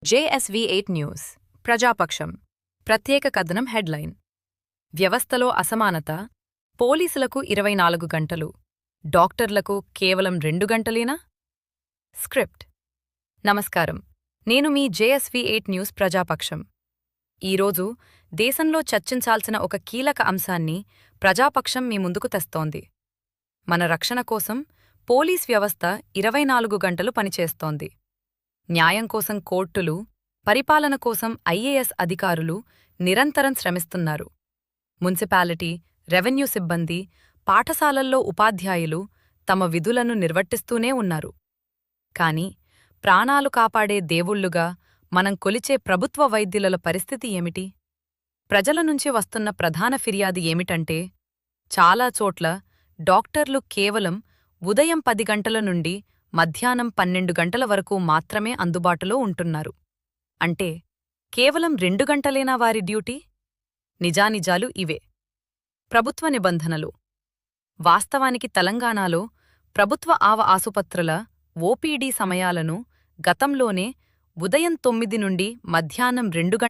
JSV8 news ప్రజాపక్షం ప్రత్యేక కథనం headline వ్యవస్థలో అసమానత పోలీసులకు 24 గంటలు డాక్టర్లకు కేవలం 2 గంటలేనా స్క్రిప్ట్ నమస్కారం నేను మీ JSV8 న్యూస్ ప్రజాపక్షం ఈరోజు దేశంలో చర్చించాల్సిన ఒక కీలక అంశాన్ని ప్రజాపక్షం మీ ముందుకు తెస్తోంది మన రక్షణ కోసం పోలీస్ వ్యవస్థ 24 గంటలు పనిచేస్తోంది న్యాయం కోసం కోర్టులు పరిపాలన కోసం IAS అధికారులు నిరంతరం శ్రమిస్తున్నారు మున్సిపాలిటీ రెవెన్యూ సిబ్బంది పాఠశాలల్లో ఉపాధ్యాయులు తమ విధులను నిర్వర్తిస్తూనే ఉన్నారు కాని ప్రాణాలు కాపాడే దేవుళ్లుగా మనం కొలిచే ప్రభుత్వ వైద్యుల పరిస్థితి ఏమిటి ప్రజల నుంచి వస్తున్న ప్రధాన ఫిర్యాదు ఏమిటంటే చాలా చోట్ల డాక్టర్లు కేవలం ఉదయం 10 గంటల నుండి మధ్యాహ్నం 12 గంటల వరకు మాత్రమే అందుబాటులో ఉంటున్నారు అంటే కేవలం 2 గంటలేనా వారి డ్యూటీ నిజానిజాలు ఇవే ప్రభుత్వ నిబంధనలు వాస్తవానికి తెలంగాణలో ప్రభుత్వ ఆసుపత్రుల OPD సమయాలను గతంలోనే ఉదయం 9 నుండి మధ్యాహ్నం 2